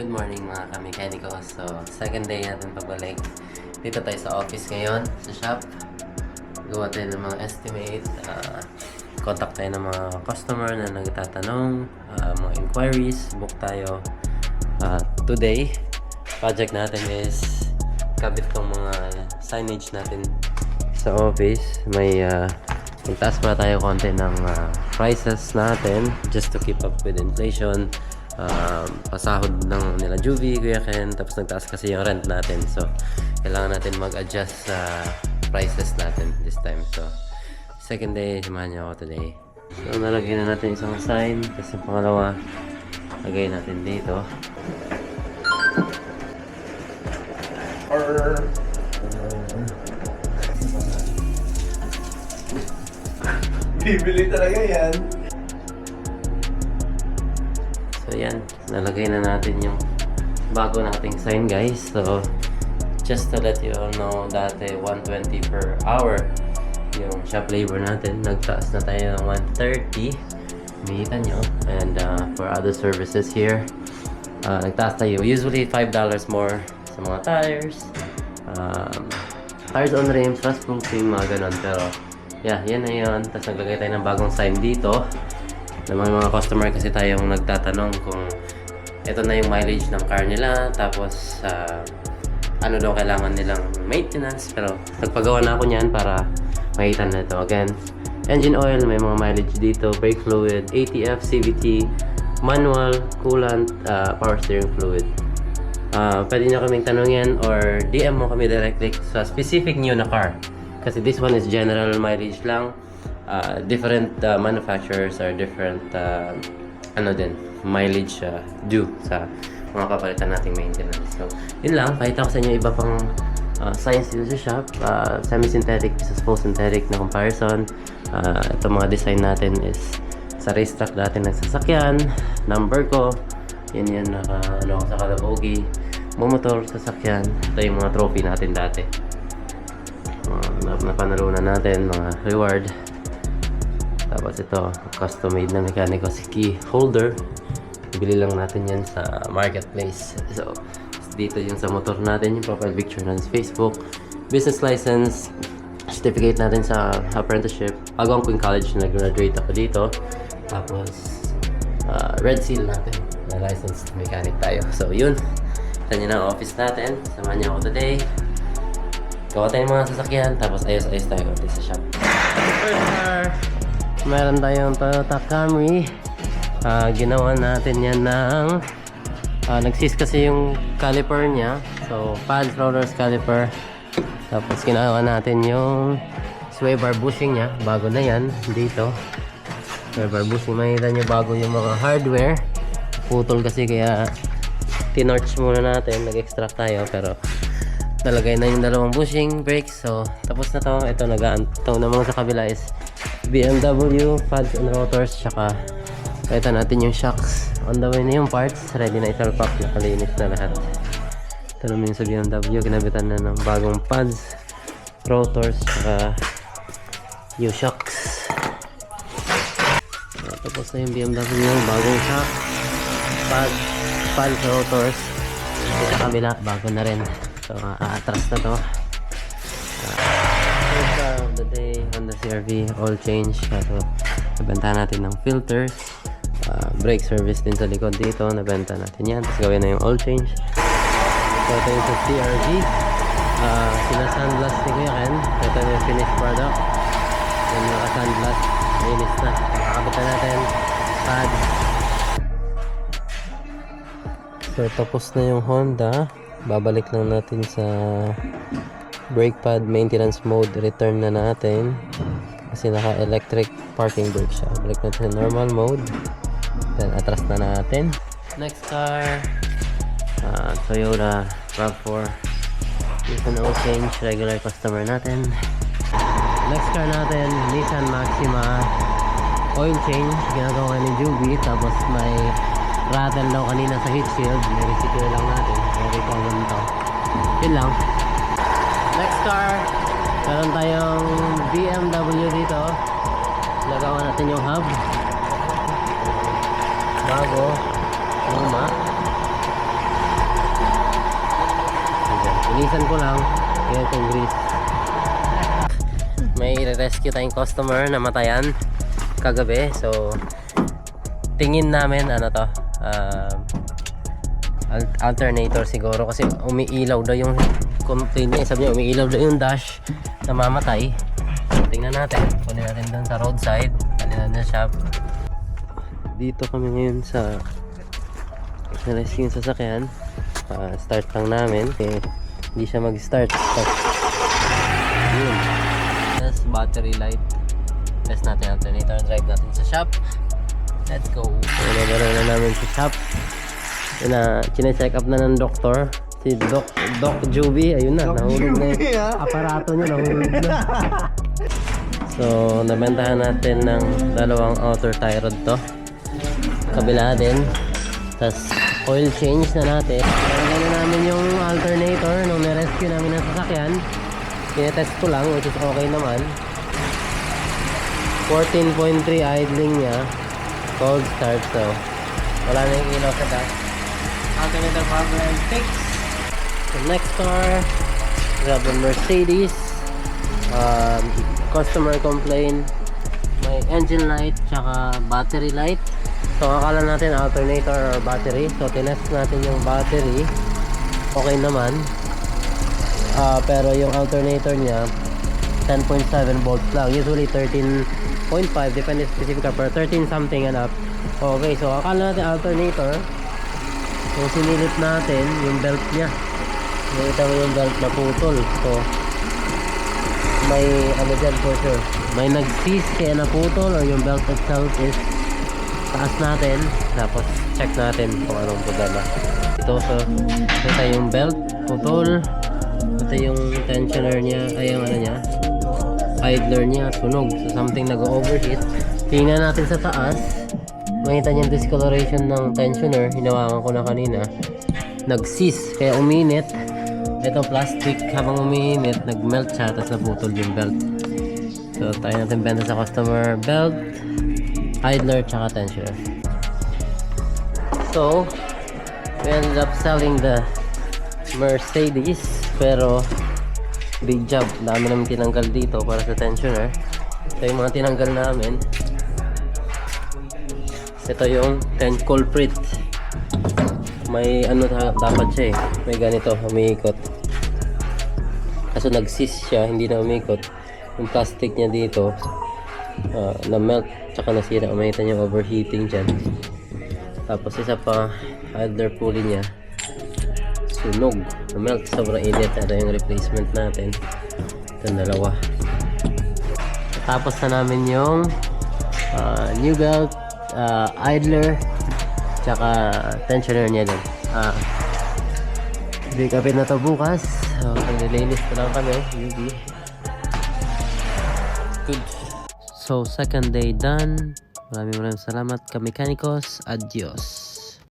Good morning mga ka-mekaniko. So, second day natin pagbalik. Dito tayo sa office ngayon, sa shop. Gawa tayo ng mga estimate. Contact tayo ng mga customer na nagtatanong. Mga inquiries. Book tayo. Today, project natin is kabit tong mga signage natin sa office. Magtaas pa tayo konti ng prices natin just to keep up with inflation. Pasahod ng nila Juvie, Kuya Ken, tapos nagtaas kasi yung rent natin, so kailangan natin mag-adjust sa prices natin this time. So second day, samahan niyo ako today. So nalagay na natin isang sign, tapos yung pangalawa lagay natin dito. Bibili talaga yan. So yan, nalagay na natin yung bago nating sign, guys. So just to let you all know, dati 120 per hour yung shop labor natin. Nagtaas na tayo ng 130. Makita nyo. And for other services here, nagtaas tayo. Usually $5 more sa mga tires. Tires on rims, rust proofing, mga ganon. Pero yeah, yan na yun. Tapos naglagay tayo ng bagong sign dito. Na may mga customer kasi tayong nagtatanong kung ito na yung mileage ng car nila, tapos ano daw kailangan nilang maintenance. Pero nagpagawa na ako niyan para makita na ito. Again, engine oil, may mga mileage dito, brake fluid, ATF, CVT, manual, coolant, power steering fluid. Pwede nyo kaming tanongin or DM mo kami directly sa specific nyo na car, kasi this one is general mileage lang. Different manufacturers are different mileage due sa mga kapalitan nating maintenance. So yun lang, pakita ko sa inyo iba pang signs dito sa shop. Semi-synthetic versus full synthetic na comparison. Ito mga design natin is sa racetrack dati ng sasakyan. Number ko yan ako sa Kalabogi, motor sasakyan. Ito yung mga trophy natin dati, napanalunan natin, mga reward. Tapos ito, custom made na mekaniko si key holder. Bili lang natin yan sa marketplace. So dito yung sa motor natin, yung profile picture natin sa Facebook, business license, certificate natin sa apprenticeship. Agawang ko yung college na graduate ako dito. Tapos red seal natin na licensed mechanic tayo. So yun, ito nyo na ang office natin. Samahan niyo ako today. Gawa tayo mga sasakyan, tapos ayos-ayos tayo ulit sa shop. First car, meron tayong Toyota Camry. Ginawa natin yan ng nagsis kasi yung caliper niya. So pads, rollers, caliper. Tapos ginawa natin yung sway bar bushing niya. Bago na yan dito. Sway bar bushing, makita nyo bago yung mga hardware. Putol kasi kaya tinorch muna natin. Nag-extract tayo pero nalagay na yung dalawang bushing brakes. So tapos na to. Ito nag-aantong naman sa kabila is BMW pads and rotors, tsaka pakita natin yung shocks. On the way na yung parts, ready na isalpak, nakalinis na lahat. Ito naman yung sa BMW, ginabitan na ng bagong pads, rotors, tsaka yung shocks. Tapos na yung BMW, bagong shocks, pads, rotors. Sa kabila, bago na rin. So atras na to. First car of the day, Honda CR-V, oil change. So nabenta natin ng filters, brake service din sa likod dito, nabenta natin yan. Tapos gawin na yung oil change. So ito yung sa CR-V, sina-sandblast ni Kuya Ken. Ito yung finished product. Yung naka-sandblast, linis na. Nakakabitan natin pad. So tapos na yung Honda. Babalik lang natin sa brake pad maintenance mode. Return na natin kasi naka electric parking brake siya. Balik natin sa normal mode, then atras na natin. Next car, Toyota RAV4. Ito na oil change, regular customer natin. Next car natin, Nissan Maxima, oil change, ginagawa ni Juvie. Tapos may rattle daw kanina sa heat shield, may resecure lang natin. Very common to. Yun lang. Next car, meron tayong BMW dito. Nagawa natin yung hub. Bago, luma. linisan ko lang. Yan yung grease. May rescue tayong customer na matayan kagabi. So, tingin namin ano to, alternator siguro kasi umiilaw daw yung complaint niya. Sabi niya umiilaw daw yung dash na mamatay. So, tingnan natin. Kunin natin doon sa roadside. Kunin natin sa shop. Dito kami ngayon sa rescue yung sasakyan. Start lang namin. Hindi siya mag-start. Yun. Test battery light. Test natin alternator. Drive natin sa shop. Let's go. So, nagkaroon na namin sa shop. Yun na, chine-check up na ng doktor. Si Doc Juby. Ayun na, nahulog na yung aparato niya. Nahulog na. So, nabentahan natin ng dalawang outer tie rod to. Kabila din. Tapos, oil change na natin. Nalagay na namin yung alternator nung na-rescue namin ng sasakyan. Tinetest ko lang, which is okay naman. 14.3 idling niya. Cold start, so wala na yung ilaw sa dash. Alternator problem fix. The next car, grab a Mercedes. Customer complaint, may engine light tsaka battery light. So akala natin alternator or battery. So tinest natin yung battery. Okay naman. Pero yung alternator niya 10.7 volts lang. Usually 13.5 depende specific car, pero 13 something and up. Okay, so akala natin alternator. So sinilip natin yung belt niya. Nakita mo yung belt na putol. So may ano dyan for sure. May nag-seize kaya naputol or yung belt itself is taas natin. Tapos check natin kung anong problema. Ito, so ito yung belt putol. Ito yung tensioner niya, ay yung ano niya, idler niya, sunog. So something nag-overheat. Tingnan natin sa taas. Makita niyo yung discoloration ng tensioner. Hinawakan ko na kanina. Nag-seize, kaya uminit. Ito plastic, habang uminit, nag-melt siya, tapos naputol yung belt. So tayo natin benta sa customer. Belt, idler, tsaka tensioner. So we ended up selling the Mercedes, pero big job. Dami namin tinanggal dito para sa tensioner. Ito yung mga tinanggal namin. Ito yung culprit. May ano dapat siya eh. May ganito, umiikot. Kaso nag-seize siya, hindi na umiikot. Yung plastic niya dito na-melt, tsaka nasira. Makita niyo overheating dyan. Tapos isa pa, idler pulley niya sunog, na-melt, sobrang init. Ito yung replacement natin. Ito dalawa. Tapos na namin yung new belt, idler, tsaka tensioner niya din. Big upin na to bukas. So, nililinis na lang kami. Good. So, second day done. Maraming salamat ka Mechanicos. Adios.